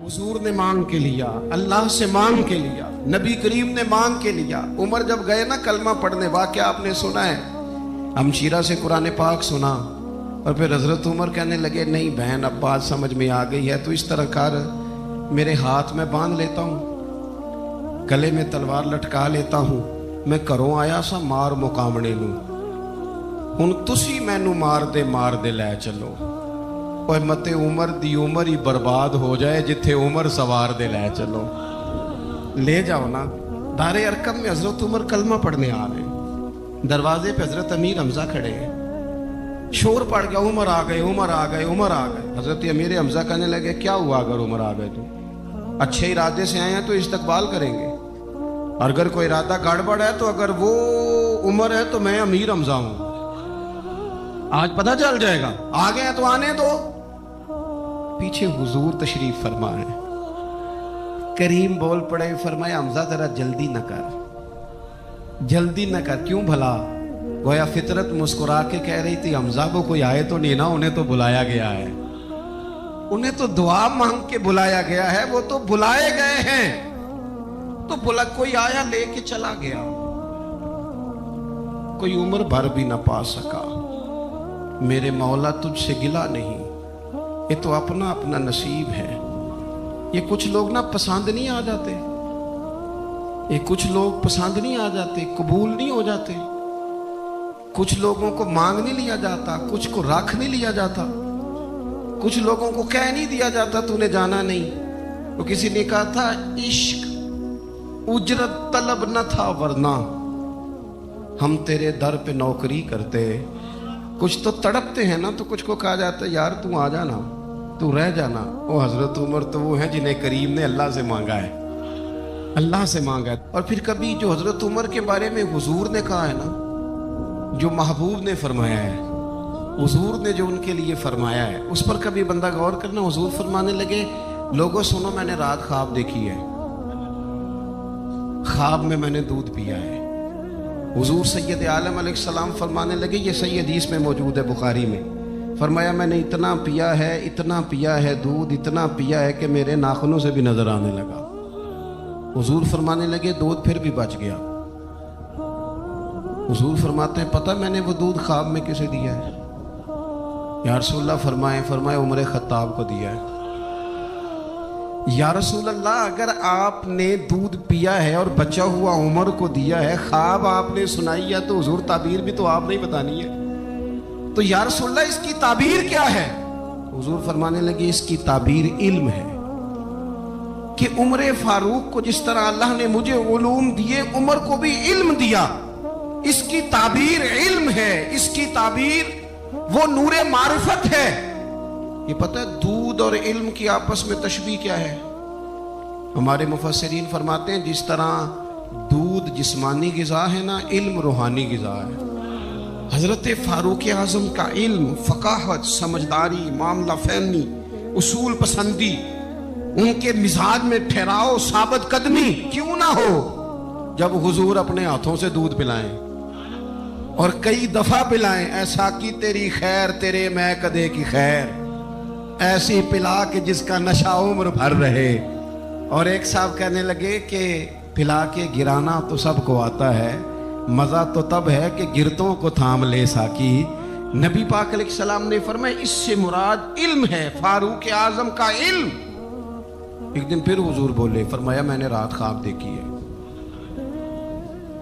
हुजूर ने मांग के लिया, अल्लाह से मांग के लिया, नबी करीम ने मांग के लिया। उमर जब गए ना कलमा पढ़ने, वाक़या आपने सुना है, हमशीरा से कुरान पाक सुना और फिर हजरत उमर कहने लगे नहीं बहन अब बात समझ में आ गई है, तो इस तरह कर, मेरे हाथ में बांध लेता हूँ, गले में तलवार लटका लेता हूँ, मैं घरों आया सा मार मुकामने नूं, हुण तुसी मैनू मार दे लै चलो। और मते उमर दी उमर ही बर्बाद हो जाए जिथे उमर सवार दे लै चलो। ले जाओ ना। दारे अरकम में हजरत उमर कलमा पढ़ने आ रहे हैं, दरवाजे पे हजरत अमीर हमजा खड़े हैं, शोर पड़ गया, उमर आ गए, उमर आ गए, उमर आ गए। हजरत अमीर हमजा कहने लगे क्या हुआ अगर उमर आ गए तो? अच्छे इरादे से आए हैं तो इस्तकबाल करेंगे, और अगर कोई इरादा गड़बड़ है तो अगर वो उमर है तो मैं अमीर हमजा हूं, आज पता चल जाएगा। आ गए तो आने दो। पीछे हुजूर तशरीफ फरमा है, करीम बोल पड़े, फरमाया हमजा जरा जल्दी न कर, जल्दी न कर। क्यों भला? गोया फितरत मुस्कुरा के कह रही थी हमजा को कोई आए तो नहीं ना, उन्हें तो बुलाया गया है, उन्हें तो दुआ मांग के बुलाया गया है, वो तो बुलाए गए हैं, तो बुला कोई आया लेके चला गया, कोई उम्र भर भी ना पा सका। मेरे मौला तुझसे गिला नहीं, ये तो अपना अपना नसीब है। ये कुछ लोग ना पसंद नहीं आ जाते, ये कुछ लोग पसंद नहीं आ जाते, कबूल नहीं हो जाते, कुछ लोगों को मांग नहीं लिया जाता, कुछ को रख नहीं लिया जाता, कुछ लोगों को कह नहीं दिया जाता तूने जाना नहीं। तो किसी ने कहा था इश्क उजरत तलब न था वरना हम तेरे दर पे नौकरी करते। कुछ तो तड़पते हैं ना, तो कुछ को कहा जाता है यार तू आ जाना, तू रह जाना। वो हजरत उमर तो वो है जिन्हें करीम ने अल्लाह से मांगा है, अल्लाह से मांगा है। और फिर कभी जो हजरत उमर के बारे में हुजूर ने कहा है ना, जो महबूब ने फरमाया है, हुजूर ने जो उनके लिए फरमाया है, उस पर कभी बंदा गौर करना। हुजूर फरमाने लगे लोगों सुनो, मैंने रात ख्वाब देखी है, ख्वाब में मैंने दूध पिया है। हुजूर सैयद आलम अलैहिस्सलाम फरमाने लगे, ये सही हदीस में मौजूद है बुखारी में, फरमाया मैंने इतना पिया है, इतना पिया है दूध, इतना पिया है कि मेरे नाखूनों से भी नजर आने लगा। हुजूर फरमाने लगे दूध फिर भी बच गया। हुजूर फरमाते हैं पता मैंने वो दूध ख्वाब में किसे दिया है? या रसूल अल्लाह फरमाए उमर खत्ताब को दिया है। या रसूल अल्लाह अगर आपने दूध पिया है और बचा हुआ उमर को दिया है, ख्वाब आपने सुनाई है, तो हुजूर ताबीर भी तो आप नहीं बतानी है, तो या रसूल अल्लाह इसकी ताबीर क्या है? हुजूर फरमाने लगे इसकी ताबीर इल्म है, कि उमर फारूक को जिस तरह अल्लाह ने मुझे उलूम दिए, उमर को भी इल्म दिया, इसकी ताबीर इल्म है, इसकी ताबीर वो नूरे मारिफत है। ये पता है दूध और इल्म की आपस में तशबीह क्या है? हमारे मुफस्सिरीन फरमाते हैं जिस तरह दूध जिस्मानी गिज़ा है ना, इल्म रूहानी गिज़ा है। हजरत फारूक आज़म का इल्म, फ़काहत, समझदारी, मामला फहमी, उसूल पसंदी, उनके मिजाज में ठहराव, साबित कदमी क्यों ना हो, जब हुजूर अपने हाथों से दूध पिलाएं और कई दफा पिलाएं, ऐसा की तेरी खैर तेरे मैं कदे की खैर, ऐसी पिला के जिसका नशा उम्र भर रहे। और एक साहब कहने लगे कि पिला के गिराना तो सबको आता है, मजा तो तब है कि गिरतों को थाम ले साकी। नबी पाक अलैहिस्सलाम ने फरमाया इससे मुराद इल्म है, फारूक आजम का इल्म। एक दिन फिर हुजूर बोले, फरमाया मैंने रात ख्वाब देखी है।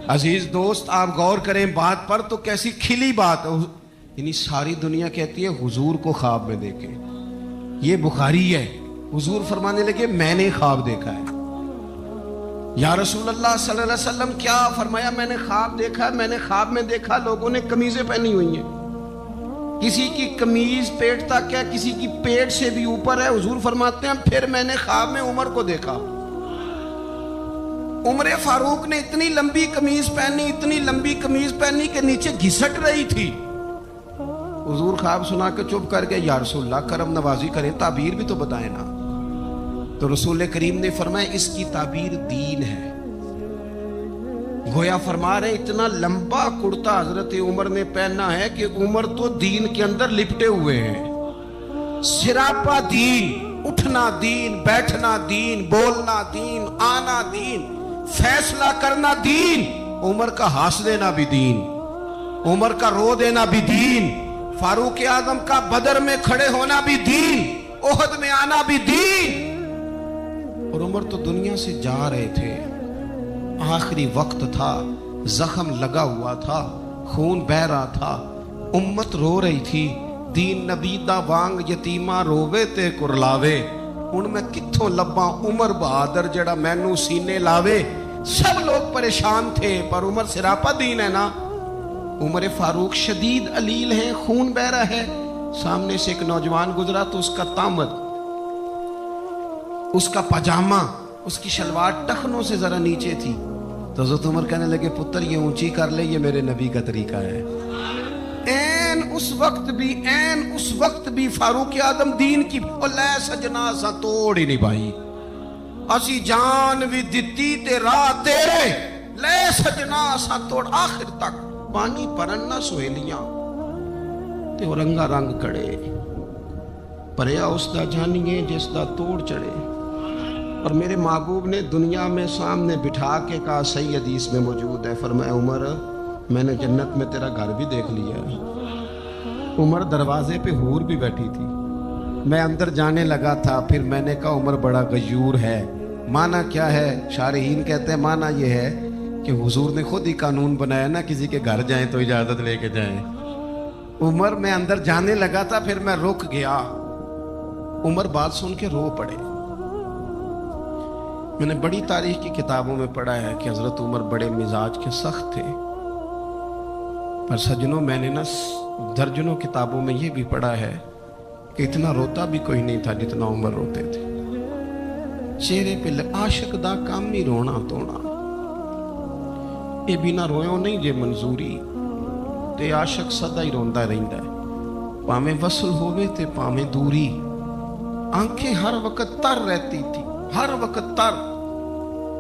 अजीज दोस्त आप गौर करें बात पर, तो कैसी खिली बात है। यानी सारी दुनिया कहती है हुजूर को ख्वाब में देखे, ये बुखारी है। हुजूर फरमाने लगे मैंने ख्वाब देखा है। या रसूल अल्लाह सल्लल्लाहु अलैहि वसल्लम क्या? फरमाया मैंने ख्वाब देखा, मैंने ख्वाब में देखा लोगों ने कमीजें पहनी हुई हैं, किसी की कमीज पेट तक है, किसी की पेट से भी ऊपर है। हुजूर फरमाते हैं फिर मैंने ख्वाब में उमर को देखा, उमर फारूक ने इतनी लंबी कमीज पहनी, इतनी लंबी कमीज पहनी कि नीचे घिसट रही थी। हुजूर ख्वाब सुना के चुप कर गए। या रसूल अल्लाह करम नवाजी करें, ताबीर भी तो बताए ना। तो रसूल करीम ने फरमाया इसकी ताबीर दीन है, गोया फरमा रहे इतना लंबा कुर्ता हजरत उमर ने पहना है कि उमर तो दीन के अंदर लिपटे हुए हैं। सिरापा दीन, उठना दीन, बैठना दीन, बोलना दीन, आना दीन, फैसला करना दीन। उमर का हंस देना भी दीन, उमर का रो देना भी दीन, फारूक आजम का बदर में खड़े होना भी दीन, ओहद में आना भी दीन। और उमर तो दुनिया से जा रहे थे, आखिरी वक्त था, जख्म लगा हुआ था, खून बह रहा था, उम्मत रो रही थी। दीन नबी दा वांग यतीमा रोवे ते कुरलावे, हुण मैं कित्थों लब्बां उमर बहादुर जेड़ा मैनू सीने लावे। सब लोग परेशान थे, पर उमर सिरापा दीन है ना। उमर फारूक शदीद अलील है, खून बह रहा है। सामने से एक नौजवान गुजरा तो उसका तामद, उसका पजामा, उसकी शलवार टखनों से जरा नीचे थी। तो हज़रत उमर कहने लगे, पुत्र ये ऊंची कर ले, ये मेरे नबी का तरीका है। ऐन उस वक्त भी फारूक आदम दीन की ले सजना सा तोड़ ही नहीं पाई। असी जान भी दिती ते राह तेरे, ले सजना सा तोड़ आखिर तक। पानी परन ना सुहेलियां ते रंगा रंग कड़े, परया उसदा जानिए जिसदा तोड़ चढ़े। और मेरे महबूब ने दुनिया में सामने बिठा के कहा, सही हदीस में मौजूद है, फरमाया उमर मैंने जन्नत में तेरा घर भी देख लिया है। उमर दरवाजे पे हूर भी बैठी थी। मैं अंदर जाने लगा था, फिर मैंने कहा उमर बड़ा गयूर है। माना क्या है? शारहीन कहते हैं माना ये है कि हुजूर ने खुद ही कानून बनाया ना, किसी के घर जाएं तो इजाजत लेके जाएं। उमर मैं अंदर जाने लगा था, फिर मैं रुक गया। उमर बात सुन के रो पड़े। मैंने बड़ी तारीख की किताबों में पढ़ा है कि हजरत उमर बड़े मिजाज के सख्त थे, पर सज्जनों मैंने ना दर्जनों किताबों में ये भी पढ़ा है कि इतना रोता भी कोई नहीं था जितना उमर रोते थे। चेहरे पे आशिक दा काम ही रोना धोना, ये बिना रोयो नहीं जे मंजूरी, ते आशिक सदा ही रोंदा रहिंदा है, भावें वसल होवे ते भावें दूरी। आंखें हर वक्त तर रहती थी, हर वक्त तर।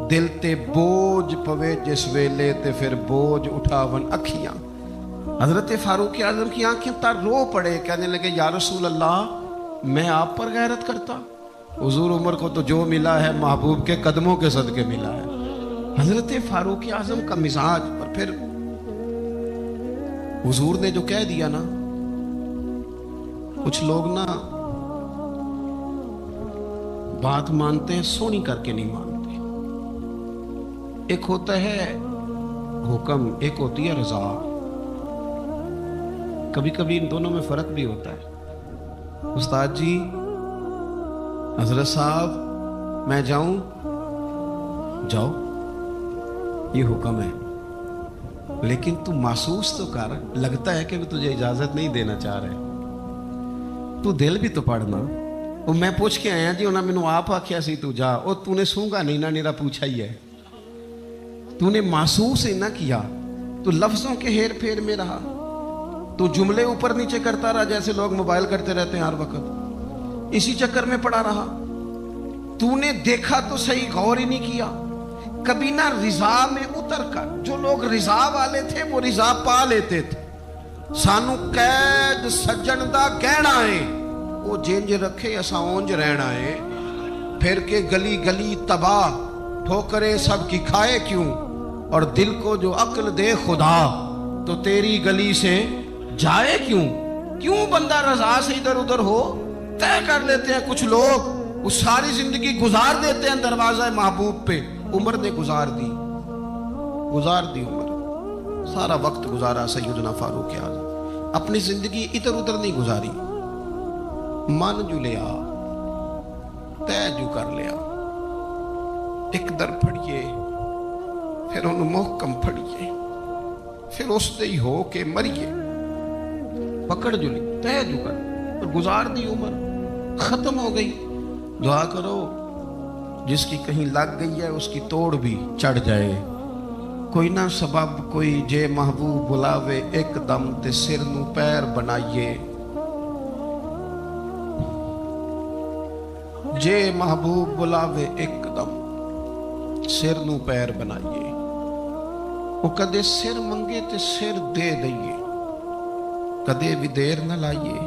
दिल ते बोझ पवे जिस वेले ते फिर बोझ उठावन अखियां। हजरत फारूक आजम की आंखें तर रो पड़े, कहने लगे या रसूल अल्लाह मैं आप पर गैरत करता। हुजूर उमर को तो जो मिला है महबूब के कदमों के सदके मिला है। हजरत फारूक आजम का मिजाज। और फिर हुजूर ने जो कह दिया ना, कुछ लोग ना बात मानते हैं, सोनी करके नहीं मानते। एक होता है हुक्म, एक होती है रजा। कभी कभी इन दोनों में फर्क भी होता है। उस्ताद जी, हजरत साहब मैं जाऊं? जाओ, ये हुक्म है, लेकिन तू महसूस तो कर, लगता है कि तुझे इजाजत नहीं देना चाह रहे। तू दिल भी तो पढ़ना। वो मैं पूछ के आया जी, उन्होंने मैनू आप आख्या सी तू जा, और तूने सूंगा नहीं ना, मेरा पूछा ही है। तूने महसूस ही ना किया, तू लफ्जों के हेर फेर में रहा, तू जुमले ऊपर नीचे करता रहा जैसे लोग मोबाइल करते रहते हैं हर वक्त, इसी चक्कर में पड़ा रहा। तूने देखा तो सही, गौर ही नहीं किया। कभी ना रिजा में उतर कर, जो लोग रिजा वाले थे वो रिजा पा लेते थे। सानू कैद सज्जन दा कहना है, वो जिंज रखे असा ओंज रहना है। फिर के गली गली तबाह, ठोकरे सबकी खाए क्यों, और दिल को जो अक्ल दे खुदा, तो तेरी गली से जाए क्यों। क्यों बंदा रजा से इधर उधर हो, तय कर लेते हैं कुछ लोग, वो सारी जिंदगी गुजार देते हैं दरवाजा महबूब पे। उमर ने गुजार दी उमर, सारा वक्त गुजारा सैयदना फारूक आज़म। अपनी जिंदगी इधर उधर नहीं गुजारी, मन जू लिया, तय जू कर लिया। एक दर फड़िए, फिर उन्होंने मोहकम फड़िए, फिर उससे ही हो के मरिए। पकड़ जुली, तय जू कर, और गुजार दी उमर, खत्म हो गई। दुआ करो जिसकी कहीं लग गई है उसकी तोड़ भी चढ़ जाए। कोई ना सबब कोई जे महबूब बुलावे, एकदम ते सिर नू पैर बनाइए। जे महबूब बुलावे एकदम, सिर नू पैर बनाइए। وہ کدے سر منگے تے سر دے دئیے، کدے بھی دیر نہ لائیے،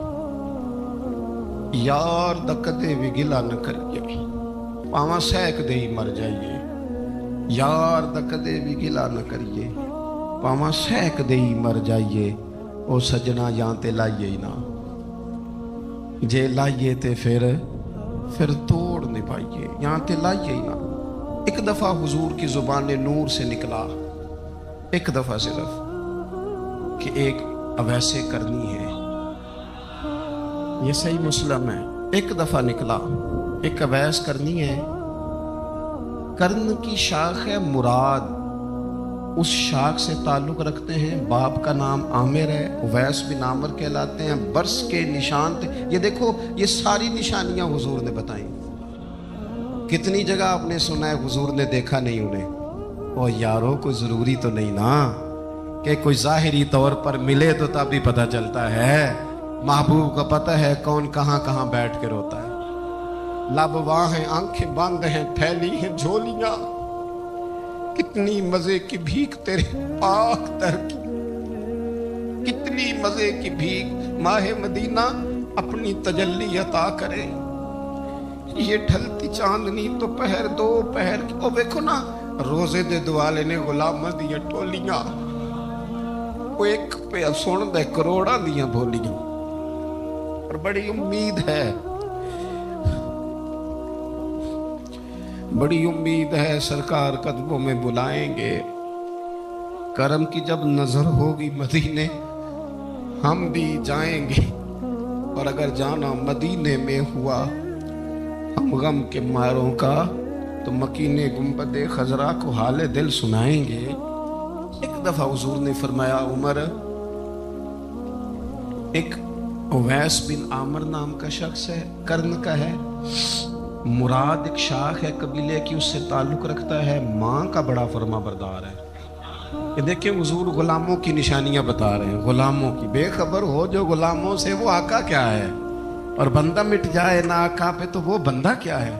یار دا کدے بھی گلا نہ کریے، پاواں سیک دے ہی مر جائیے، یار دا کدے بھی گلا نہ کریے، پاواں سیک دے ہی مر جائیے، او سجنا یہاں تے لائیے ہی نہ، جے لائیے تے پھر توڑ نہیں پائیے، یہاں تے لائیے ہی نہ۔ ایک دفعہ حضور کی زبان نور سے نکلا، ایک دفعہ صرف، کہ ایک اویسے کرنی ہے، یہ صحیح مسلم ہے، ایک دفعہ نکلا، ایک اویس کرنی ہے، کرن کی شاخ ہے مراد، اس شاخ سے تعلق رکھتے ہیں، باپ کا نام عامر ہے، اویس بن عامر کہلاتے ہیں، برس کے نشان تھے، یہ دیکھو یہ ساری نشانیاں حضور نے بتائیں۔ کتنی جگہ آپ نے سنا ہے حضور نے دیکھا نہیں انہیں، اور یاروں کو ضروری تو نہیں نا کہ کوئی ظاہری طور پر ملے تو تب بھی پتہ چلتا ہے، محبوب کا پتہ ہے کون کہاں کہاں بیٹھ کے روتا ہے، لب واہ ہیں، آنکھیں بند ہیں، پھیلی ہیں جھولیاں، کتنی مزے کی بھیک تیرے پاک در کی، کتنی مزے کی بھیک ماہ مدینہ اپنی تجلی عطا کرے، یہ ڈھلتی چاندنی تو پہر دو پہر کی، او دیکھو نا روزے دے دوالے نے غلامہ دیا ٹولیاں، وہ ایک پہ سن دے کروڑا دیا بولیاں، اور بڑی امید ہے، بڑی امید ہے سرکار قدموں میں بلائیں گے، کرم کی جب نظر ہوگی مدینے ہم بھی جائیں گے، اور اگر جانا مدینے میں ہوا ہم غم کے ماروں کا تو مکین گنبد خضرا کو حال دل سنائیں گے۔ ایک دفعہ حضور نے فرمایا عمر، ایک اویس بن عامر نام کا شخص ہے، کرن کا ہے، مراد ایک شاخ ہے قبیلے کی، اس سے تعلق رکھتا ہے، ماں کا بڑا فرما بردار ہے۔ یہ دیکھیں حضور غلاموں کی نشانیاں بتا رہے ہیں، غلاموں کی، بے خبر ہو جو غلاموں سے وہ آقا کیا ہے، اور بندہ مٹ جائے نہ آقا پہ تو وہ بندہ کیا ہے۔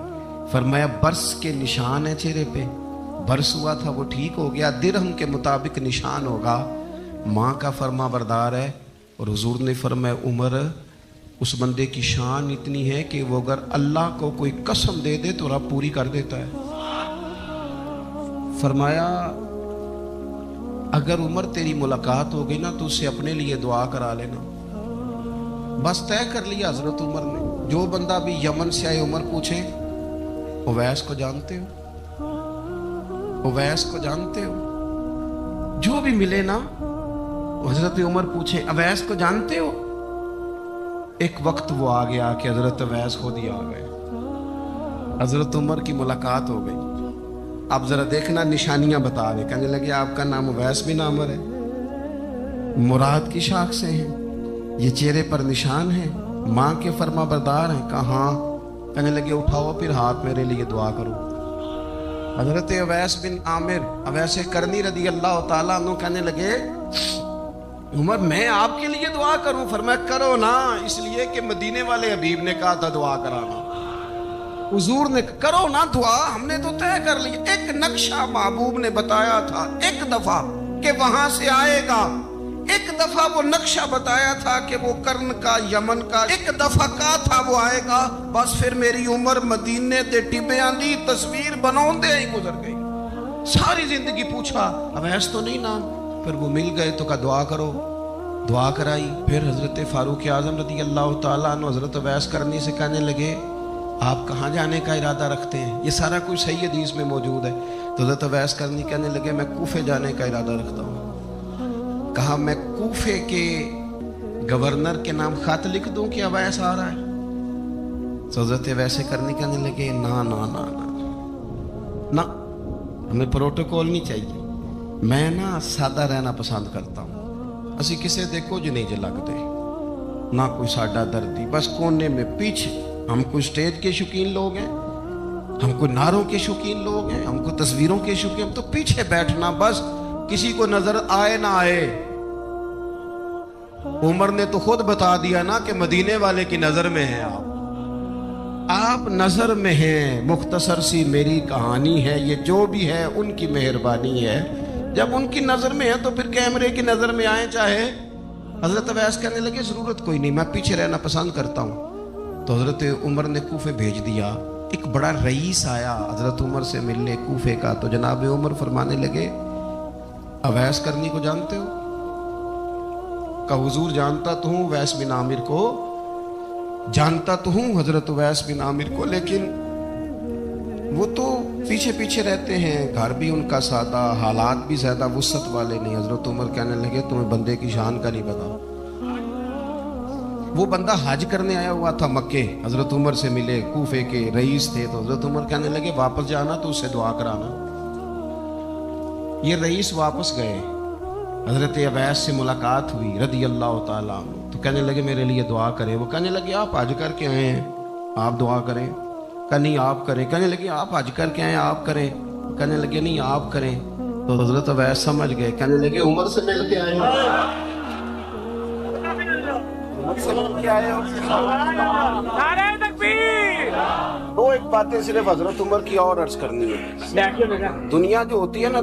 فرمایا برس کے نشان ہے چہرے پہ، برس ہوا تھا وہ ٹھیک ہو گیا، درہم کے مطابق نشان ہوگا، ماں کا فرما بردار ہے، اور حضور نے فرمایا عمر اس بندے کی شان اتنی ہے کہ وہ اگر اللہ کو کوئی قسم دے دے تو رب پوری کر دیتا ہے۔ فرمایا اگر عمر تیری ملاقات ہو گئی نا تو اسے اپنے لیے دعا کرا لینا۔ بس طے کر لیا حضرت عمر نے، جو بندہ بھی یمن سے آئے عمر پوچھے اویس کو جانتے ہو، اویس کو جانتے ہو، جو بھی ملے نا حضرت عمر پوچھے اویس کو جانتے ہو۔ ایک وقت وہ آ گیا کہ حضرت اویس خود ہی آ گئے، حضرت عمر کی ملاقات ہو گئی۔ اب ذرا دیکھنا نشانیاں بتا دے، کہنے لگے آپ کا نام اویس بن عامر ہے، مراد کی شاخ سے ہیں، یہ چہرے پر نشان ہے، ماں کے فرما بردار ہیں، کہاں؟ کہنے لگے اٹھاؤ پھر ہاتھ میرے لیے دعا کرو۔ حضرت اویس بن عامر اویس کرنی رضی اللہ تعالیٰ عنہ کہنے لگے عمر میں آپ کے لیے دعا کروں؟ فرمایا کرو نا، اس لیے کہ مدینے والے حبیب نے کہا تھا دعا کرانا، حضور نے کرو نا دعا، ہم نے تو طے کر لی، ایک نقشہ محبوب نے بتایا تھا ایک دفعہ کہ وہاں سے آئے گا، ایک دفعہ وہ نقشہ بتایا تھا کہ وہ کرن کا یمن کا، ایک دفعہ کہا تھا وہ آئے گا، بس پھر میری عمر مدینے تے ٹبے آندی تصویر بناؤندے ہی گزر گئی، ساری زندگی پوچھا اویس تو نہیں نام، پھر وہ مل گئے تو کہا دعا کرو، دعا کرائی۔ پھر حضرت فاروق اعظم رضی اللہ تعالیٰ عنہ حضرت اویس کرنی سے کہنے لگے آپ کہاں جانے کا ارادہ رکھتے ہیں؟ یہ سارا کچھ صحیح حدیث میں موجود ہے۔ تو حضرت اویس کرنی کہنے لگے میں کوفے جانے کا ارادہ رکھتا ہوں۔ کہا میں کوفے کے گورنر کے نام خط لکھ دوں کہ اویس آ رہا ہے؟ تو حضرت اویس کرنی کہنے لگے نا نا نا نا، ہمیں پروٹوکول نہیں چاہیے، میں نا سادہ رہنا پسند کرتا ہوں، اسی کسے دے کچھ نہیں جے لگتے، نہ کوئی ساڈا دردی، بس کونے میں پیچھے، ہم کوئی سٹیج کے شوقین لوگ ہیں، ہم کوئی نعروں کے شوقین لوگ ہیں، ہم کوئی تصویروں کے شوقین، ہم تو پیچھے بیٹھنا، بس کسی کو نظر آئے نہ آئے۔ عمر نے تو خود بتا دیا نا کہ مدینے والے کی نظر میں ہیں آپ نظر میں ہیں، مختصر سی میری کہانی ہے، یہ جو بھی ہے ان کی مہربانی ہے، जब उनकी नजर में है तो फिर कैमरे की नजर में आए चाहे। हजरत अवैस कहने लगे जरूरत कोई नहीं, मैं पीछे रहना पसंद करता हूँ। तो हजरत उमर ने कूफे भेज दिया। एक बड़ा रईस आया हजरत उमर से मिलने कूफे का। तो जनाब उमर फरमाने लगे अवैस करनी को जानते हो? का हुजूर जानता तो हूँ वैस बिन आमिर को, जानता तो हूँ हजरत वैस बिन आमिर को, लेकिन वो तो पीछे पीछे रहते हैं, घर भी उनका सादा, हालात भी ज्यादा वुसत वाले नहीं। हजरत उमर कहने लगे तुम्हें बंदे की शान का नहीं पता। वो बंदा हज करने आया हुआ था मक्के, हजरत उमर से मिले, कूफे के रईस थे। तो हजरत उमर कहने लगे वापस जाना तो उससे दुआ कराना। ये रईस वापस गए, हजरत अवैस से मुलाकात हुई रदी अल्लाह ताला। तो कहने लगे मेरे लिए दुआ करें। वो कहने लगे आप हज करके आए हैं, आप दुआ करें। कहा नहीं आप करें। कहने लगे आप हज करके आए आप करें। कहने लगे नहीं आप करें। तो हजरत अवैस समझ गए, कहने लगे उमर से मिल के आए हो, दो एक बातें सिर्फ हजरत उमर की और अर्ज करनी है। दुनिया जो होती है ना,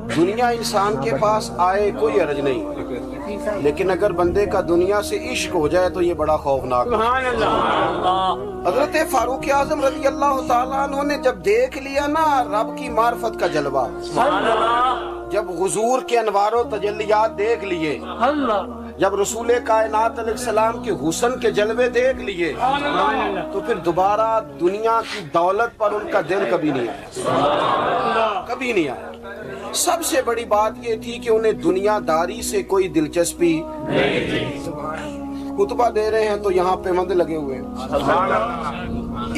दुनिया इंसान के पास आए कोई अर्ज नहीं, लेकिन अगर बंदे का दुनिया से इश्क हो जाए तो ये बड़ा खौफनाक है। हजरत फारूक आजम रज़ी अल्लाह ताला अन्हु ने जब देख लिया ना रब की मार्फत का जलवा, जब हुजूर के अनवारो तजल्लियात देख लिए, जब रसूल कायनात अलैहिस्सलाम के हुस्न के जलवे देख लिए, तो फिर दोबारा दुनिया की दौलत पर उनका दिल कभी नहीं आया, कभी नहीं आया। सबसे बड़ी बात ये थी कि उन्हें दुनियादारी से कोई दिलचस्पी नहीं थी। खुतबा दे रहे हैं तो यहाँ पे मंद लगे हुए हैं।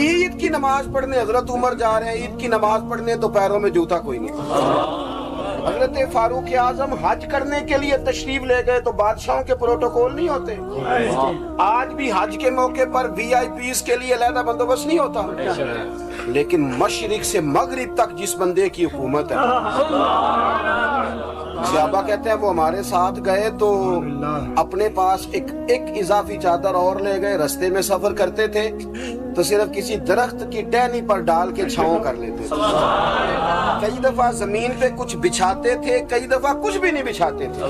ईद की नमाज पढ़ने हजरत उमर जा रहे हैं, ईद की नमाज पढ़ने तो पैरों में जूता कोई नहीं। हजरत फारूक आजम हज करने के लिए तशरीफ ले गए तो बादशाहों के प्रोटोकॉल नहीं होते। आज भी हज के मौके पर VIPs के लिए अलग बंदोबस्त नहीं होता, लेकिन मशरिक से मगरिब तक जिस बंदे की हुकूमत है, सहाबा कहते हैं वो हमारे साथ गए तो अपने पास एक इजाफी चादर और ले गए। रास्ते में सफर करते थे तो सिर्फ किसी दरख्त की टहनी पर डाल के छांव कर लेते थे। कई दफा जमीन पे कुछ बिछाते थे, कई दफा कुछ भी नहीं बिछाते थे,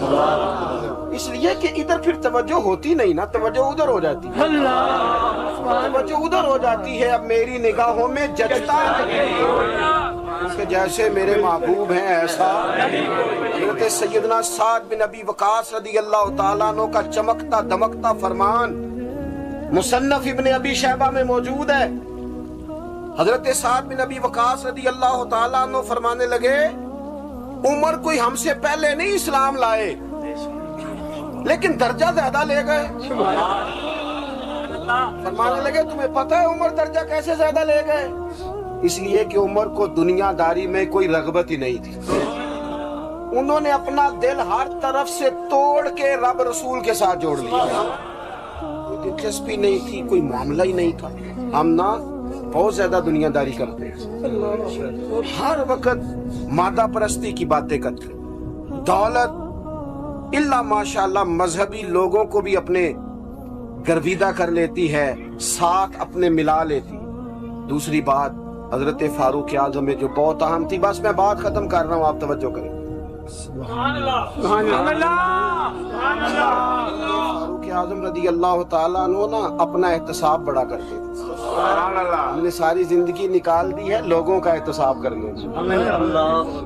इसलिए कि इधर फिर तवज्जो होती नहीं ना, तवज्जो उधर हो जाती है, तवज्जो उधर हो जाती है। अब मेरी निगाहों में जचता कि जैसे मेरे महबूब हैं ऐसा। हज़रत सैयदना साद बिन अबी वकास रदी अल्लाह ताला अन्हु का चमकता दमकता फरमान मुसन्नफ इब्ने अबी शैबा में मौजूद है। हज़रत साद बिन अबी वकास रदी अल्लाह ताला अन्हु फरमाने लगे उमर कोई हमसे पहले नहीं इस्लाम लाए, लेकिन दर्जा ज्यादा ले गए। फरमाने लगे तुम्हें पता है उमर दर्जा कैसे ज्यादा ले गए? इसलिए कि उमर को दुनियादारी में कोई रगबत ही नहीं थी। उन्होंने अपना दिल हर तरफ से तोड़ के रब रसूल के साथ जोड़ लिया। कोई दिलचस्पी नहीं थी, कोई मामला ही नहीं था। हम ना बहुत ज्यादा दुनियादारी करते हैं, हर वक्त मादा परस्ती की बातें करते, दौलत इल्ला माशाअल्लाह मजहबी लोगों को भी अपने गर्विदा कर लेती है, साथ अपने मिला लेती। दूसरी बात हजरत फारूक आजम में जो बहुत अहम थी, बस मैं बात खत्म कर रहा हूँ, आप तवज्जो करें। फारूक आजम रदी अल्लाह ताला अन्हु ना अपना एहतसाब बड़ा करते थे। हमने सारी जिंदगी निकाल दी है लोगों का एहतसाब करने में,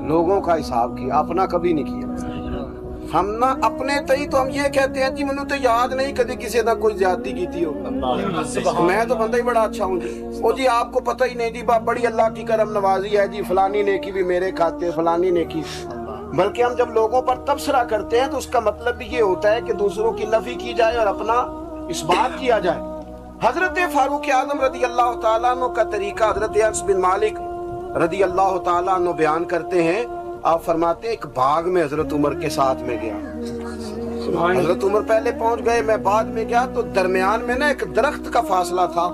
लोगों का हिसाब किया, अपना कभी नहीं किया। हम ना अपने तई तो हम ये कहते हैं जी मैंने तो याद नहीं कभी किसी ने कोई ज्यादती की थी हो, मैं तो बंदा ही बड़ा अच्छा हूँ जी। ओ जी आपको पता ही नहीं जी, बड़ी अल्लाह की करम नवाजी है जी, फलानी नेकी भी मेरे खाते, फलानी नेकी। बल्कि हम जब लोगों पर तबसरा करते हैं तो उसका मतलब भी ये होता है कि दूसरों की नफी की जाए और अपना इस बात किया जाए। हजरत फारूक आजम रदी अल्लाह ताला अन्हु का तरीका हजरत अनस बिन मालिक रदी अल्लाह ताला अन्हु बयान करते हैं। आप फरमाते हैं एक बाग में हजरत उमर के साथ में गया, हजरत उमर पहले पहुंच गए, मैं बाद में गया, तो दरमियान में ना एक दरख्त का फासला था।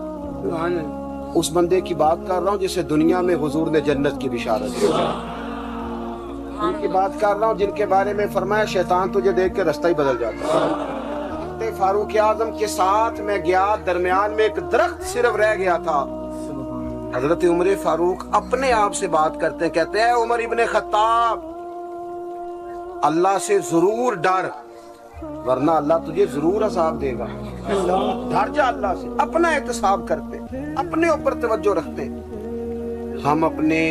उस बंदे की बात कर रहा हूँ जिसे दुनिया में हुजूर ने जन्नत की बिशारत दी, उनकी बात कर रहा हूँ जिनके बारे में फरमाया शैतान तुझे देख के रास्ता ही बदल जाता है। फारूक आजम के साथ मैं गया, दरमियान में एक दरख्त सिर्फ रह गया था, حضرت عمر فاروق اپنے آپ سے بات کرتے ہیں, کہتے ہیں عمر ابن خطاب اللہ سے ضرور ڈر, ورنہ اللہ تجھے ضرور عذاب دے گا. ڈر جا اللہ سے. اپنا احتساب کرتے, اپنے اوپر توجہ رکھتے. ہم اپنے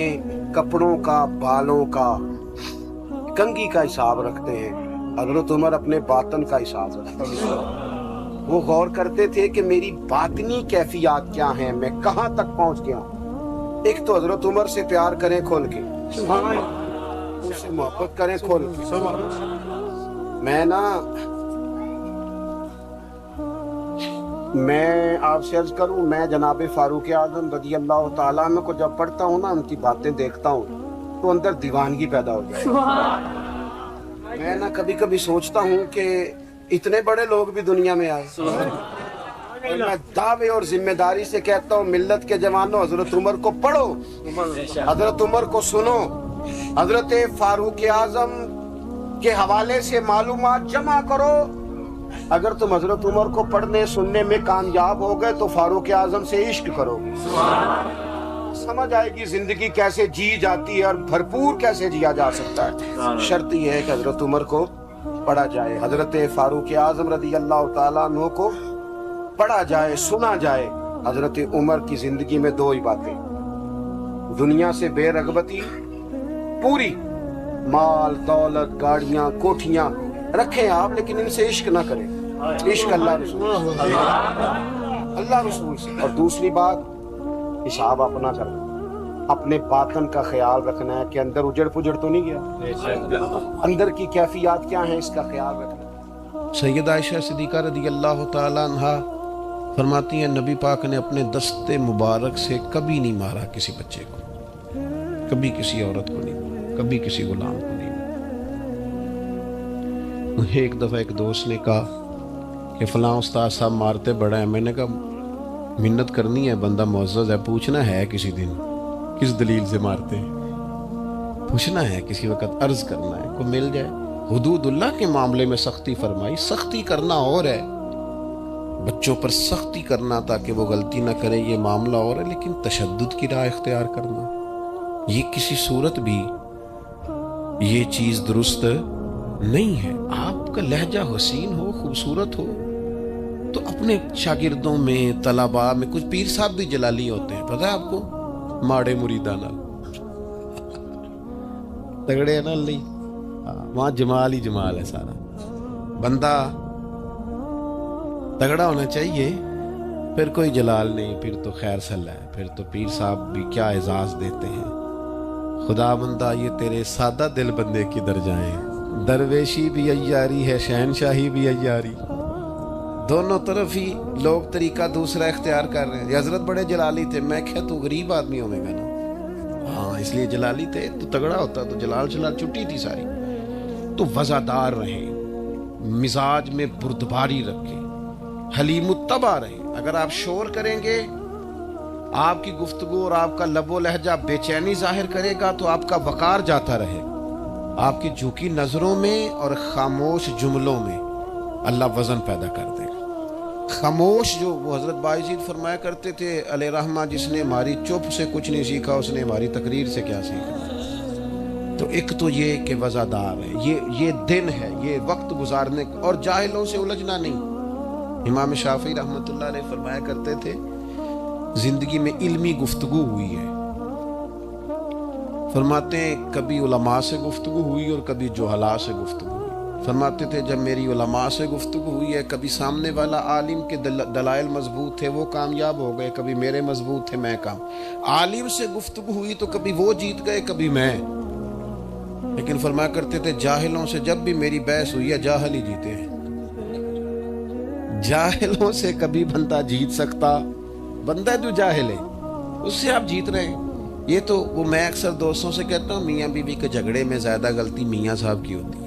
کپڑوں کا, بالوں کا, کنگھی کا حساب رکھتے ہیں. حضرت عمر اپنے باطن کا حساب رکھتے ہیں. وہ غور کرتے تھے کہ میری باطنی کیفیات کیا ہیں, میں کہاں تک پہنچ گیا ہوں. ایک تو حضرت عمر سے پیار کریں کھول کے, اس سے محبت کریں کھول کے. میں آپ سے عرض کروں, میں جناب فاروق اعظم رضی اللہ تعالیٰ عنہ کو جب پڑھتا ہوں نا, ان کی باتیں دیکھتا ہوں تو اندر دیوانگی پیدا ہو جائے. میں کبھی کبھی سوچتا ہوں کہ اتنے بڑے لوگ بھی دنیا میں آئے. اور میں دعوے اور ذمہ داری سے کہتا ہوں, ملت کے جوانوں, حضرت عمر کو پڑھو, حضرت عمر کو سنو, حضرت فاروق اعظم کے حوالے سے معلومات جمع کرو. اگر تم حضرت عمر کو پڑھنے سننے میں کامیاب ہو گئے تو فاروق اعظم سے عشق کرو, سمجھ آئے گی زندگی کیسے جی جاتی ہے اور بھرپور کیسے جیا جا سکتا ہے. شرط یہ ہے کہ حضرت عمر کو پڑھا جائے, حضرت فاروق اعظم رضی اللہ تعالیٰ عنہ کو پڑھا جائے, سنا جائے. حضرت عمر کی زندگی میں دو ہی باتیں, دنیا سے بے رغبتی پوری, مال دولت گاڑیاں کوٹھیاں رکھیں آپ, لیکن ان سے عشق نہ کریں. عشق اللہ رسول سے. اور دوسری بات, حساب اپنا کرنا, اپنے باطن کا خیال رکھنا ہے کہ اندر اجڑ پجڑ تو نہیں گیا, اندر کی کیفیات کیا ہیں اس کا خیال رکھنا. سیدہ عائشہ صدیقہ رضی اللہ تعالی عنہا فرماتی ہیں, نبی پاک نے اپنے دست مبارک سے کبھی نہیں مارا کسی بچے کو, کبھی کسی عورت کو نہیں, کبھی کسی غلام کو نہیں. ایک دفعہ ایک دوست نے کہا کہ فلاں استاد صاحب مارتے بڑا ہے. میں نے کہا منت کرنی ہے, بندہ معزز ہے, پوچھنا ہے کسی دن کس دلیل سے مارتے ہیں, پوچھنا ہے کسی وقت, عرض کرنا ہے, کو مل جائے. حدود اللہ کے معاملے میں سختی فرمائی, سختی کرنا اور ہے, بچوں پر سختی کرنا تاکہ وہ غلطی نہ کریں یہ معاملہ اور ہے, لیکن تشدد کی راہ اختیار کرنا یہ کسی صورت بھی یہ چیز درست نہیں ہے. آپ کا لہجہ حسین ہو, خوبصورت ہو, تو اپنے شاگردوں میں, طلباء میں, کچھ پیر صاحب بھی جلالی ہوتے ہیں, پتہ ہے آپ کو, ماڑے مریدان تگڑے ہیں نا اللہ, وہاں جمال ہی جمال ہے. سارا بندہ تگڑا ہونا چاہیے, پھر کوئی جلال نہیں, پھر تو خیر سل ہے, پھر تو پیر صاحب بھی کیا اعزاز دیتے ہیں. خدا بندہ یہ تیرے سادہ دل بندے کی درجائیں, درویشی بھی عیاری ہے, شہنشاہی بھی عیاری, دونوں طرف ہی لوگ طریقہ دوسرا اختیار کر رہے ہیں. حضرت بڑے جلالی تھے, میں کہا تو غریب آدمی ہوئے گا نا, ہاں اس لیے جلالی تھے, تو تگڑا ہوتا تو جلال چھٹی تھی ساری. تو وزادار رہیں, مزاج میں بردباری رکھیں, حلیم الطبع رہیں. اگر آپ شور کریں گے, آپ کی گفتگو اور آپ کا لب و لہجہ بے چینی ظاہر کرے گا تو آپ کا وقار جاتا رہے. آپ کی جھکی نظروں میں اور خاموش جملوں میں اللہ وزن پیدا کر دے. خاموش جو وہ حضرت باعزید فرمایا کرتے تھے علیہ رحمہ, جس نے ہماری چپ سے کچھ نہیں سیکھا اس نے ہماری تقریر سے کیا سیکھا. تو ایک تو یہ کہ وزادار ہے, یہ دن ہے, یہ وقت گزارنے, اور جاہلوں سے الجھنا نہیں. امام شافعی رحمۃ اللہ علیہ فرمایا کرتے تھے, زندگی میں علمی گفتگو ہوئی ہے, فرماتے ہیں کبھی علماء سے گفتگو ہوئی اور کبھی جہلاء سے گفتگو ہوئی. فرماتے تھے جب میری علماء سے گفتگو ہوئی ہے, کبھی سامنے والا عالم کے دلائل مضبوط تھے وہ کامیاب ہو گئے, کبھی میرے مضبوط تھے میں کام. عالم سے گفتگو ہوئی تو کبھی وہ جیت گئے کبھی میں. لیکن فرمایا کرتے تھے جاہلوں سے جب بھی میری بحث ہوئی ہے جاہل ہی جیتے ہیں. جاہلوں سے کبھی بندہ جیت سکتا, بندہ جو جاہل ہے اس سے آپ جیت رہے ہیں. یہ تو وہ میں اکثر دوستوں سے کہتا ہوں, میاں بیوی کے جھگڑے میں زیادہ غلطی میاں صاحب کی ہوتی ہے.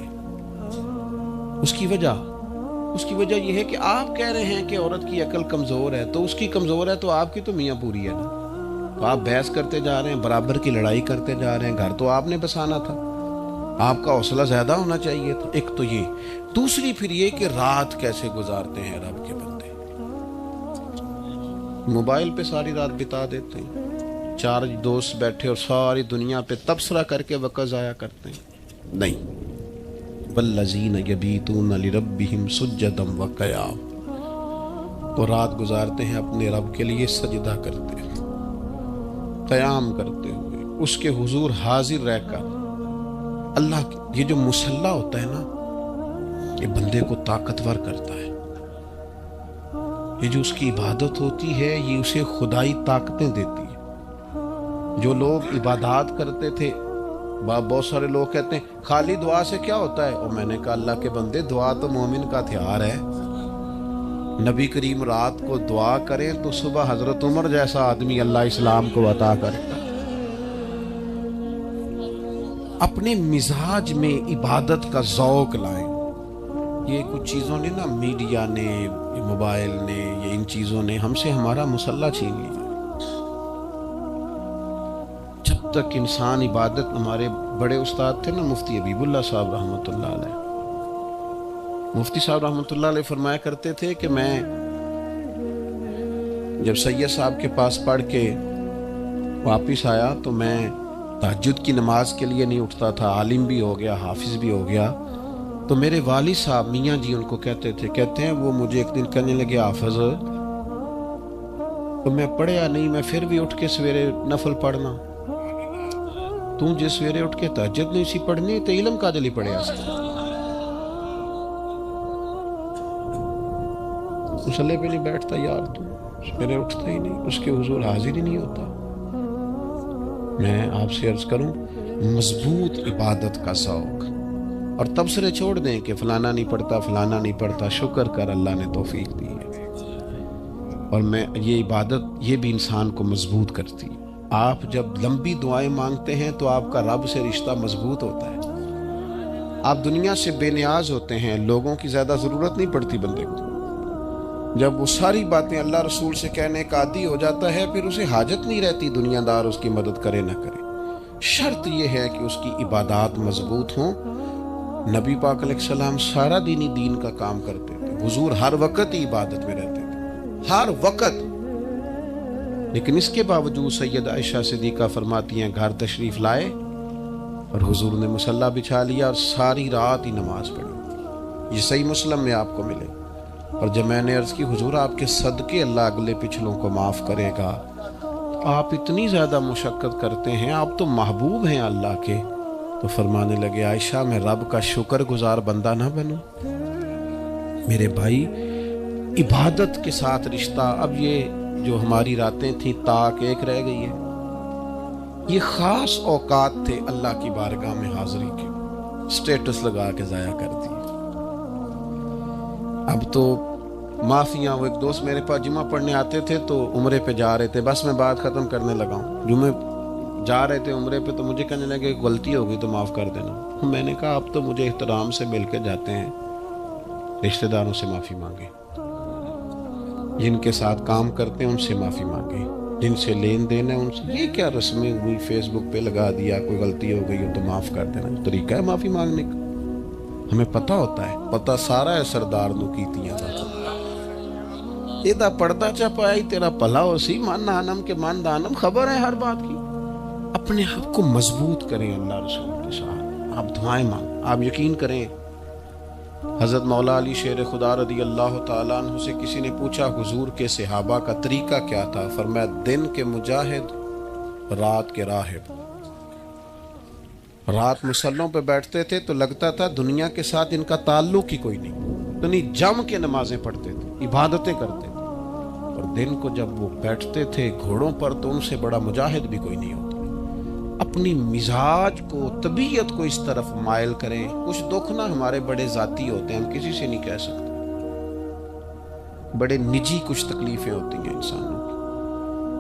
اس کی وجہ یہ ہے کہ آپ کہہ رہے ہیں کہ عورت کی عقل کمزور ہے, تو اس کی کمزور ہے تو آپ کی تو میاں پوری ہے نا. تو آپ بحث کرتے جا رہے ہیں, برابر کی لڑائی کرتے جا رہے ہیں. گھر تو آپ نے بسانا تھا, آپ کا حوصلہ زیادہ ہونا چاہیے تھا. ایک تو یہ. دوسری پھر یہ کہ رات کیسے گزارتے ہیں رب کے بندے, موبائل پہ ساری رات بتا دیتے ہیں, चार दोस्त बैठे और सारी दुनिया पे तबसरा करके वक़्त ज़ाया करते हैं? नहीं, वल्लज़ीन यबीतून लिरब्बिहिम सुज्जदम व क़याम, वो रात गुजारते हैं अपने रब के लिए सजदा करते हैं, क़याम करते हुए उसके हुजूर हाजिर रहकर। अल्लाह, ये जो मुसल्ला होता है ना, ये बंदे को ताकतवर करता है। ये जो उसकी इबादत होती है, ये उसे खुदाई ताकतें देती है। जो लोग इबादत करते थे, बहुत सारे लोग कहते हैं खाली दुआ से क्या होता है, और मैंने कहा अल्लाह के बंदे, दुआ तो मोमिन का हथियार है। नबी करीम रात को दुआ करें तो सुबह हजरत उमर जैसा आदमी अल्लाह इस्लाम को अता करता है। अपने मिजाज में इबादत का ज़ौक़ लाएं। ये कुछ चीज़ों ने ना, मीडिया ने, मोबाइल ने, ये इन चीज़ों ने हमसे हमारा मुसल्ला छीन लिया। जब तक इंसान इबादत, हमारे बड़े उस्ताद थे ना मुफ्ती हबीबुल्लाह साहब रहमतुल्लाह अलैह, मुफ्ती साहब रहमतुल्लाह अलैह फरमाया करते थे कि मैं जब सैयद साहब के पास पढ़ के वापस आया तो मैं तहज्जुद की नमाज के लिए नहीं उठता था। आलिम भी हो गया, हाफिज भी हो गया। तो मेरे वालिद साहब मियाँ जी उनको कहते हैं वो मुझे एक दिन कहने लगे, हाफिज, तो मैं पढ़या नहीं, मैं फिर भी उठ के सवेरे नफल पढ़ना। तू जे सवेरे उठ के तहज्जुद नहीं सी पढ़नी तो इल्म का जली पढ़या सी। मुसल्ले पे नहीं बैठता यार, तू सवेरे उठता ही नहीं, उसके हुजूर हाजिर ही नहीं होता। मैं आपसे अर्ज करूं, मजबूत इबादत का शौक, और तबसरे छोड़ दें कि फलाना नहीं पढ़ता, फलाना नहीं पढ़ता। शुक्र कर अल्लाह ने तौफीक दी है। और मैं ये इबादत, ये भी इंसान को मजबूत करती है। आप जब लंबी दुआएं मांगते हैं तो आपका रब से रिश्ता मजबूत होता है। आप दुनिया से बेनियाज होते हैं, लोगों की ज़्यादा ज़रूरत नहीं पड़ती बंदे को। जब वो सारी बातें अल्लाह रसूल से कहने का आदी हो जाता है, फिर उसे हाजत नहीं रहती दुनियादार उसकी मदद करे ना करे। शर्त यह है कि उसकी इबादत मजबूत हों। नबी पाक अलैहिस्सलाम सारा दीनी दीन का काम करते थे। हुजूर हर वक्त ही इबादत में रहते थे, हर वक्त। लेकिन इसके बावजूद सैयद आयशा सिद्दीक़ा फरमाती हैं, घर तशरीफ लाए और हुजूर ने मुसल्ला बिछा लिया और सारी रात ही नमाज पढ़ी। ये सही मुस्लिम में आपको मिले। और जब मैंने अर्ज़ की, हुजूर आपके सदके अल्लाह अगले पिछलों को माफ़ करेगा, आप इतनी ज़्यादा मुशक्क़त करते हैं, आप तो महबूब हैं अल्लाह के। तो फरमाने लगे, आयशा, मैं रब का शुक्रगुजार बंदा ना बनूं? मेरे भाई, इबादत के साथ रिश्ता। अब ये जो हमारी रातें थी ताक एक रह गई है, ये ख़ास औकात थे अल्लाह की बारगाह में हाज़िरी के, स्टेटस लगा के ज़ाया कर दिए। अब तो माफ़ियाँ, वो एक दोस्त मेरे पास जुमा पढ़ने आते थे तो उम्रे पे जा रहे थे, बस मैं बात ख़त्म करने लगा हूँ, जुमे जा रहे थे उम्रे पे, तो मुझे कहने लगे गलती हो गई तो माफ़ कर देना। मैंने कहा आप तो मुझे एहतराम से मिल के जाते हैं, रिश्तेदारों से माफ़ी मांगे, जिनके साथ काम करते हैं उनसे माफ़ी मांगे, जिनसे लेन देन है उनसे। ये क्या रस्में हुई, फेसबुक पे लगा दिया, कोई गलती हो गई हो तो माफ़ कर देना, तरीका है माफ़ी मांगने का? हमें पता होता है, पता सारा है सरदार नू कीतियां दा। एदा पर्दा चपाया ही तेरा भला हो सी, मन आनम के मन दानम, खबर है हर बात की। अपने आप को मजबूत करें अल्लाह रसूल के साथ। आप दुआएं मांग, आप यकीन करें, हज़रत मौला अली शेर खुदा रदी अल्लाह ताला अन्हु से किसी ने पूछा हुजूर के सहाबा का तरीका क्या था? फरमाया, दिन के मुजाहिद, रात के राहिब। रात मुसल्लों पे बैठते थे तो लगता था दुनिया के साथ इनका ताल्लुक ही कोई नहीं, तो नहीं जम के नमाजें पढ़ते थे, इबादतें करते थे। और दिन को जब वो बैठते थे घोड़ों पर तो उनसे बड़ा मुजाहिद भी कोई नहीं होता। अपनी मिजाज को, तबीयत को इस तरफ मायल करें। कुछ दुख ना हमारे बड़े ज़ाती होते हैं, हम किसी से नहीं कह सकते, बड़े निजी कुछ तकलीफें होती हैं इंसानों की,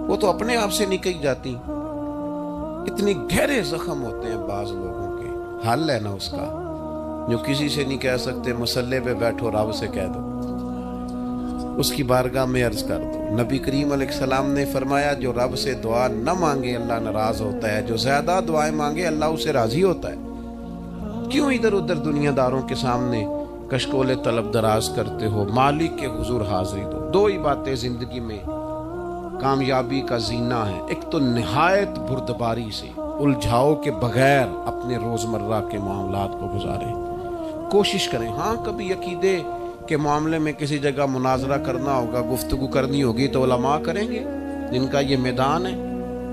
वो तो अपने आप से निकल जाती। इतने गहरे जख्म होते हैं बाज लोगों के, हल है ना उसका, जो किसी से नहीं कह सकते। मुसल्ले पे बैठो, रब से कह दो, उसकी बारगाह में अर्ज कर दो। नबी करीम अलैहिस्सलाम ने फरमाया, जो रब से दुआ न मांगे अल्लाह नाराज होता है, जो ज्यादा दुआएं मांगे अल्लाह उसे राजी होता है। क्यों इधर उधर दुनियादारों के सामने कशकोले तलब दराज करते हो? मालिक के हुजूर हाजिरी दो। दो ही बातें जिंदगी में کامیابی کا زینہ ہے، ایک تو نہایت بردباری سے الجھاؤ کے بغیر اپنے روزمرہ کے معاملات کو گزاریں، کوشش کریں۔ ہاں کبھی عقیدے کے معاملے میں کسی جگہ مناظرہ کرنا ہوگا، گفتگو کرنی ہوگی تو علماء کریں گے جن کا یہ میدان ہے،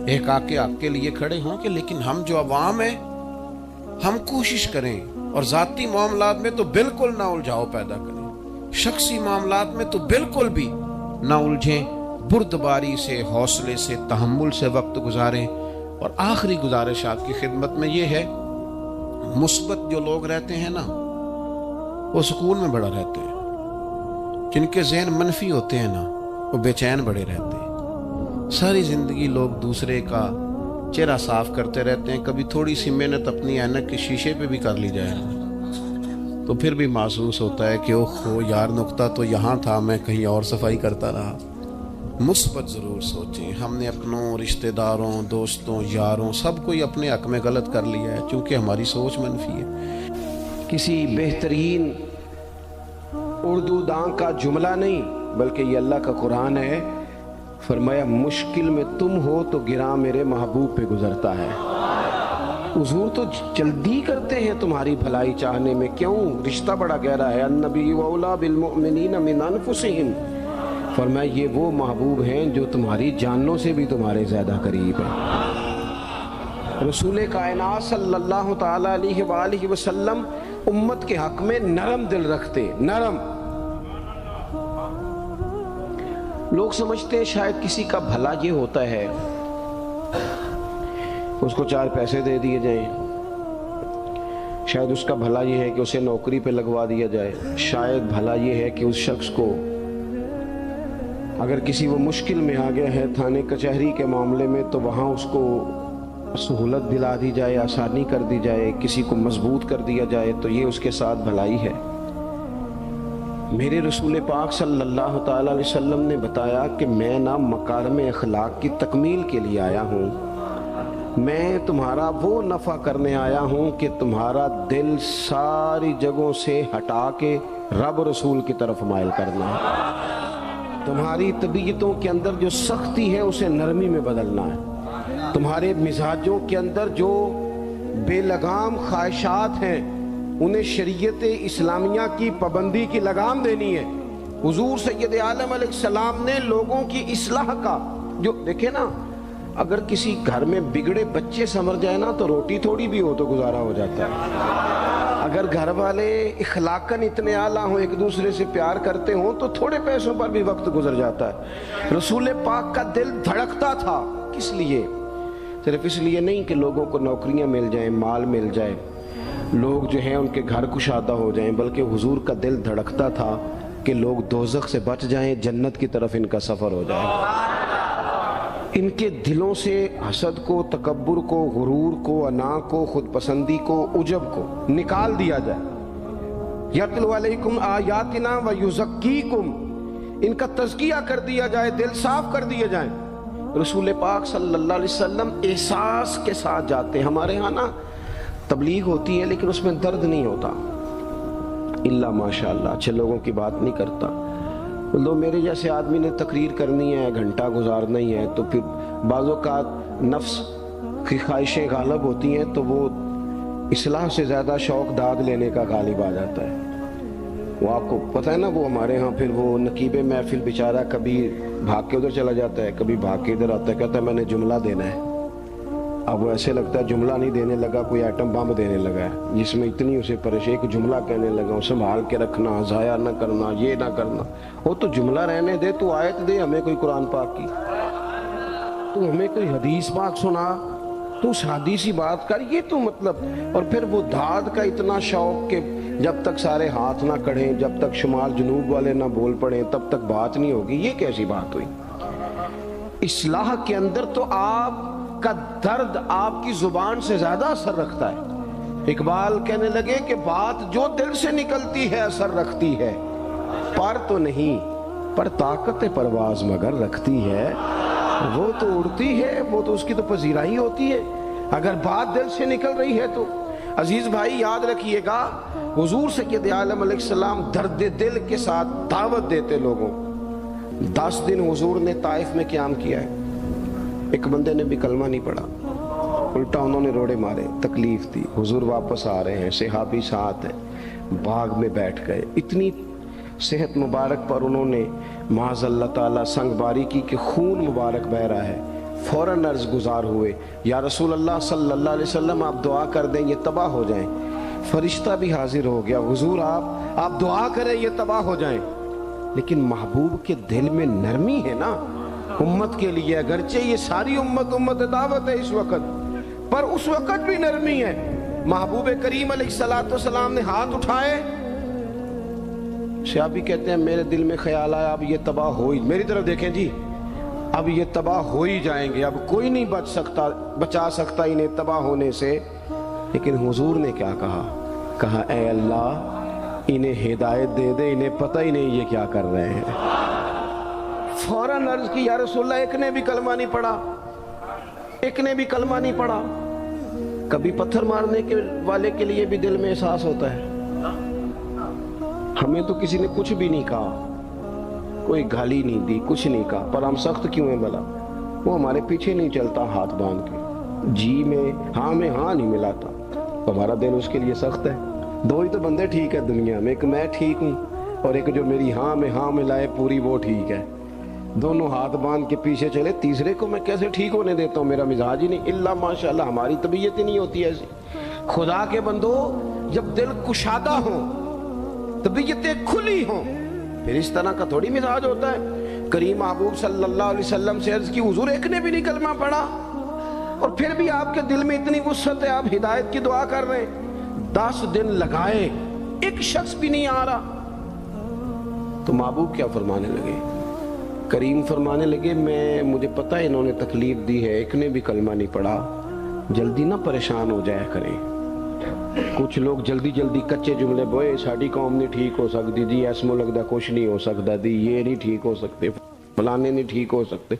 ایک آ کے آپ کے لیے کھڑے ہوں گے، لیکن ہم جو عوام ہیں ہم کوشش کریں، اور ذاتی معاملات میں تو بالکل نہ الجھاؤ پیدا کریں، شخصی معاملات میں تو بالکل بھی نہ الجھیں، بردباری سے، حوصلے سے، تحمل سے وقت گزاریں۔ اور آخری گزارش آپ کی خدمت میں یہ ہے، مثبت جو لوگ رہتے ہیں نا وہ سکون میں بڑا رہتے ہیں، جن کے ذہن منفی ہوتے ہیں نا وہ بے چین بڑے رہتے ہیں۔ ساری زندگی لوگ دوسرے کا چہرہ صاف کرتے رہتے ہیں، کبھی تھوڑی سی محنت اپنی اینک کے شیشے پہ بھی کر لی جائے تو پھر بھی محسوس ہوتا ہے کہ اوہ یار نقطہ تو یہاں تھا، میں کہیں اور صفائی کرتا رہا۔ مثبت ضرور سوچیں، ہم نے اپنوں، رشتہ داروں، دوستوں، یاروں سب کوئی اپنے حق میں غلط کر لیا ہے چونکہ ہماری سوچ منفی ہے۔ کسی بہترین اردو داں کا جملہ نہیں بلکہ یہ اللہ کا قرآن ہے، فرمایا مشکل میں تم ہو تو گراں میرے محبوب پہ گزرتا ہے۔ حضور تو جلدی کرتے ہیں تمہاری بھلائی چاہنے میں، کیوں؟ رشتہ بڑا گہرا ہے، النبی اولیٰ بالمؤمنین من انفسہم، فرمایا یہ وہ محبوب ہیں جو تمہاری جانوں سے بھی تمہارے زیادہ قریب ہیں۔ رسول کائنات صلی اللہ تعالیٰ علیہ وآلہ وسلم امت کے حق میں نرم دل رکھتے، نرم۔ لوگ سمجھتے ہیں شاید کسی کا بھلا یہ ہوتا ہے اس کو 4 پیسے دے دیے جائیں، شاید اس کا بھلا یہ ہے کہ اسے نوکری پہ لگوا دیا جائے، شاید بھلا یہ ہے کہ اس شخص کو اگر کسی وہ مشکل میں آ گیا ہے تھانے کچہری کے معاملے میں تو وہاں اس کو سہولت دلا دی جائے، آسانی کر دی جائے، کسی کو مضبوط کر دیا جائے، تو یہ اس کے ساتھ بھلائی ہے۔ میرے رسول پاک صلی اللہ تعالیٰ علیہ وسلم نے بتایا کہ میں نہ مکارم اخلاق کی تکمیل کے لیے آیا ہوں، میں تمہارا وہ نفع کرنے آیا ہوں کہ تمہارا دل ساری جگہوں سے ہٹا کے رب رسول کی طرف مائل کرنا ہے، تمہاری طبیعتوں کے اندر جو سختی ہے اسے نرمی میں بدلنا ہے، تمہارے مزاجوں کے اندر جو بے لگام خواہشات ہیں انہیں شریعت اسلامیہ کی پابندی کی لگام دینی ہے۔ حضور سید عالم علیہ السلام نے لوگوں کی اصلاح کا جو دیکھیں نا، اگر کسی گھر میں بگڑے بچے سنور جائے نا تو روٹی تھوڑی بھی ہو تو گزارا ہو جاتا ہے، اگر گھر والے اخلاقاً اتنے اعلیٰ ہوں، ایک دوسرے سے پیار کرتے ہوں تو تھوڑے پیسوں پر بھی وقت گزر جاتا ہے۔ رسول پاک کا دل دھڑکتا تھا، کس لیے؟ صرف اس لیے نہیں کہ لوگوں کو نوکریاں مل جائیں، مال مل جائے، لوگ جو ہیں ان کے گھر کشادہ ہو جائیں، بلکہ حضور کا دل دھڑکتا تھا کہ لوگ دوزخ سے بچ جائیں، جنت کی طرف ان کا سفر ہو جائے، ان کے دلوں سے حسد کو، تکبر کو، غرور کو، انا کو، خود پسندی کو، عجب کو نکال دیا جائے۔ یتلو علیکم آیاتنا ویزکیکم، ان کا تزکیہ کر دیا جائے، دل صاف کر دیے جائیں۔ رسول پاک صلی اللہ علیہ وسلم احساس کے ساتھ جاتے ہیں۔ ہمارے ہاں نا تبلیغ ہوتی ہے لیکن اس میں درد نہیں ہوتا، اللہ ماشاءاللہ اچھے لوگوں کی بات نہیں کرتا، لو میرے جیسے آدمی نے تقریر کرنی ہے، گھنٹہ گزارنا ہی ہے، تو پھر بعض اوقات نفس کی خواہشیں غالب ہوتی ہیں تو وہ اصلاح سے زیادہ شوق داد لینے کا غالب آ جاتا ہے۔ وہ آپ کو پتہ ہے نا، وہ ہمارے ہاں پھر وہ نقیب محفل بیچارہ کبھی بھاگ کے ادھر چلا جاتا ہے، کبھی بھاگ کے ادھر آتا ہے، کہتا ہے میں نے جملہ دینا ہے۔ اب وہ ایسے لگتا ہے جملہ نہیں دینے لگا، کوئی ایٹم بم دینے لگا ہے، جس میں اتنی اسے پریشانی، ایک جملہ کہنے لگا، سنبھال کے رکھنا، ضائع نہ کرنا، یہ نہ کرنا۔ وہ تو جملہ رہنے دے، تو آیت دے ہمیں کوئی قرآن پاک کی، تو ہمیں کوئی حدیث پاک سنا، تو اس حدیثی بات کر، یہ تو مطلب۔ اور پھر وہ داد کا اتنا شوق کہ جب تک سارے ہاتھ نہ کڑھیں، جب تک شمال جنوب والے نہ بول پڑیں تب تک بات نہیں ہوگی۔ یہ کیسی بات ہوئی؟ اصلاح کے اندر تو آپ کا درد آپ کی زبان سے زیادہ اثر رکھتا ہے۔ اقبال کہنے لگے کہ بات جو دل سے نکلتی ہے اثر رکھتی ہے، پر تو نہیں، پر طاقت پرواز مگر رکھتی ہے۔ وہ تو اڑتی ہے، وہ تو اس کی تو پذیرائی ہوتی ہے، اگر بات دل سے نکل رہی ہے تو۔ عزیز بھائی یاد رکھیے گا، حضور سید عالم علیہ السلام درد دل کے ساتھ دعوت دیتے لوگوں، 10 दिन हुजूर ने ताइफ में क़याम किया है, एक बंदे ने भी कलमा नहीं पढ़ा, उल्टा उन्होंने रोड़े मारे, तकलीफ थी। हुजूर वापस आ रहे हैं, सहाबी साथ है, बाग में बैठ गए। इतनी सेहत मुबारक पर उन्होंने माज़अल्लाह ताला संगबारी की कि खून मुबारक बह रहा है। फ़ौरन अर्ज़ गुजार हुए, या रसूल अल्लाह सल्लल्लाहु अलैहि वसल्लम आप दुआ कर दें ये तबाह हो जाएं। फरिश्ता भी हाजिर हो गया, हुजूर आप दुआ करें ये तबाह हो जाएं। लेकिन महबूब के दिल में नरमी है ना उम्मत के लिए, अगरचे ये सारी उम्मत दावत है इस वक्त, पर उस वक्त भी नरमी है। महबूब करीम अलैहिस्सलाम ने हाथ उठाए, सहाबी कहते हैं मेरे दिल में ख्याल आया अब ये तबाह हो ही, मेरी तरफ देखें जी, अब ये तबाह हो ही जाएंगे, अब कोई नहीं बचा सकता इन्हें तबाह होने से। लेकिन हुजूर ने क्या कहा ऐ अल्लाह इन्हें हिदायत दे दे, इन्हें पता ही नहीं ये क्या कर रहे हैं। फौरन अर्ज की, या रसूलल्लाह एक ने भी कलमा नहीं पढ़ा, एक ने भी कलमा नहीं पढ़ा। कभी पत्थर मारने के वाले के लिए भी दिल में एहसास होता है। हमें तो किसी ने कुछ भी नहीं कहा, कोई गाली नहीं दी, कुछ नहीं कहा, पर हम सख्त क्यों हैं भला? वो हमारे पीछे नहीं चलता हाथ बांध के, जी में हाँ नहीं मिलाता, तो हमारा दिल उसके लिए सख्त है। दो ही तो बंदे ठीक है दुनिया में, एक मैं ठीक हूँ और एक जो मेरी हाँ में हाँ मिलाए पूरी वो ठीक है। दोनों हाथ बांध के पीछे चले, तीसरे को मैं कैसे ठीक होने देता हूँ? मेरा मिजाज ही नहीं, इल्ला माशाल्लाह हमारी तबीयत ही नहीं होती ऐसी। खुदा के बंदो जब दिल कुशादा हो, तबीयतें खुली हो, फिर इस तरह का थोड़ी मिजाज होता है। करीम महबूब सल्लल्लाहु अलैहि वसल्लम से अर्ज की, हुजूर एक ने भी नहीं कलमा पढ़ा और फिर भी आपके दिल में इतनी वुसअत है, आप हिदायत की दुआ कर रहे हैं। 10 दिन लगाए, एक शख्स भी नहीं आ रहा। तो महबूब क्या फरमाने लगे? करीम फरमाने लगे, मुझे पता है इन्होंने तकलीफ दी है, एक ने भी कलमा नहीं पढ़ा, जल्दी ना परेशान हो जाया करें। कुछ लोग जल्दी कच्चे जुमले बोए, साड़ी कौम नहीं ठीक हो सकती जी, ऐसमो लगता कुछ नहीं हो सकता दी, ये नहीं ठीक हो सकते, फलाने नहीं ठीक हो सकते।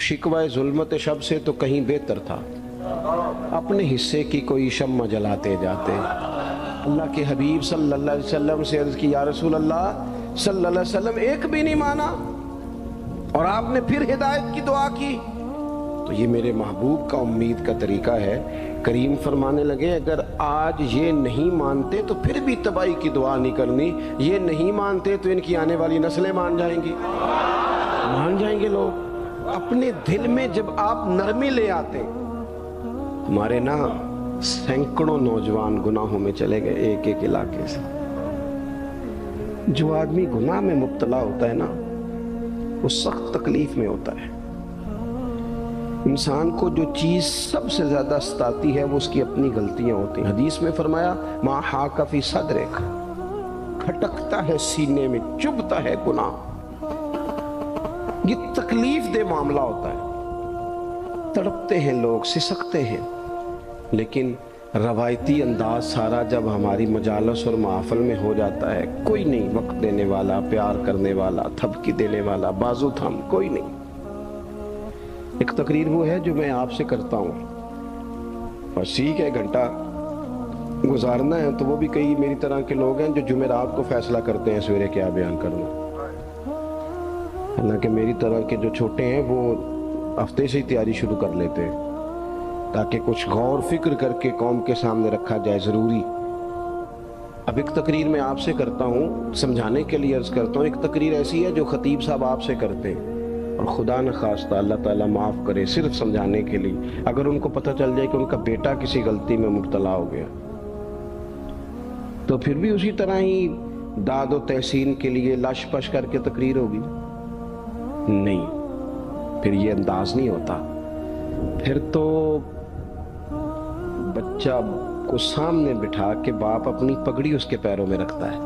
शिकवा जुल्मत शब से तो कहीं बेहतर था, अपने हिस्से की कोई शम्मा जलाते जाते। अल्लाह के हबीब सल्लल्लाहु अलैहि वसल्लम से अर्ज की, या रसूल अल्लाह सल्लल्लाहु अलैहि वसल्लम एक भी नहीं माना और आपने फिर हिदायत की दुआ की। तो ये मेरे महबूब का उम्मीद का तरीका है। करीम फरमाने लगे, अगर आज ये नहीं मानते तो फिर भी तबाही की दुआ नहीं करनी, ये नहीं मानते तो इनकी आने वाली नस्लें मान जाएंगे लोग। अपने दिल में जब आप नरमी ले आते, हमारे ना सैकड़ों नौजवान गुनाहों में चले गए एक इलाके से। जो आदमी गुनाह में मुब्तला होता है ना, वो सख्त तकलीफ में होता है। इंसान को जो चीज सबसे ज्यादा सताती है वो उसकी अपनी गलतियां होती हैं। हदीस में फरमाया, मा हाका फी सदरिक, खटकता है सीने में, चुभता है गुनाह। ये तकलीफ दे मामला होता है, तड़पते हैं लोग, सिसकते हैं। लेकिन रवायती अंदाज सारा जब हमारी मजालस और महफिल में हो जाता है, कोई नहीं वक्त देने वाला, प्यार करने वाला, थपकी देने वाला, बाजू थाम कोई नहीं। एक तकरीर वो है जो मैं आपसे करता हूँ, बस ठीक है, घंटा गुजारना है। तो वो भी कई मेरी तरह के लोग हैं जो जुमेरात को फैसला करते हैं सवेरे क्या बयान करना। हालांकि मेरी तरह के जो छोटे हैं वो हफ्ते से ही तैयारी शुरू कर लेते हैं, ताकि कुछ गौर फिक्र करके कौम के सामने रखा जाए, ज़रूरी। अब एक तकरीर मैं आपसे करता हूँ, समझाने के लिए अर्ज़ करता हूँ। एक तकरीर ऐसी है जो खतीब साहब आपसे करते हैं, और खुदा न खास्ता अल्लाह ताला माफ़ करे, सिर्फ समझाने के लिए। अगर उनको पता चल जाए कि उनका बेटा किसी गलती में मुब्तला हो गया, तो फिर भी उसी तरह ही दाद व तहसीन के लिए लाश पश करके तकरीर होगी? नहीं, फिर ये अंदाज नहीं होता। फिर तो बच्चा को सामने बिठा के बाप अपनी पगड़ी उसके पैरों में रखता है,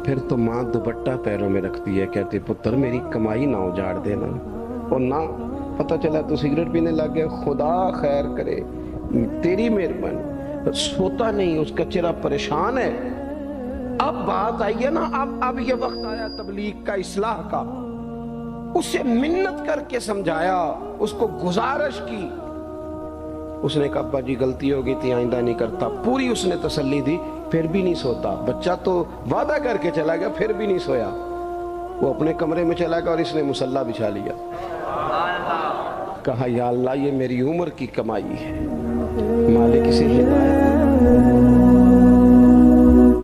फिर तो माँ दुपट्टा पैरों में रखती है, कहती पुत्र मेरी कमाई ना उजाड़ देना। और ना पता चला तो सिगरेट पीने लग गया, खुदा खैर करे, तेरी मेहरबानी। सोता नहीं, उसका चेहरा परेशान है। अब बात आई है ना, अब ये वक्त आया तबलीग का, इस्लाह का। उसे मिन्नत करके समझाया, उसको गुजारिश की। उसने कहा अब्बा जी गलती हो गई थी, आइंदा नहीं करता। पूरी उसने तसल्ली दी, फिर भी नहीं सोता। बच्चा तो वादा करके चला गया, फिर भी नहीं सोया। وہ اپنے کمرے میں چلا گیا اور اس نے مصلی بچھا لیا. کہا یا اللہ یہ میری عمر کی کمائی ہے, مالک اسے ہدایت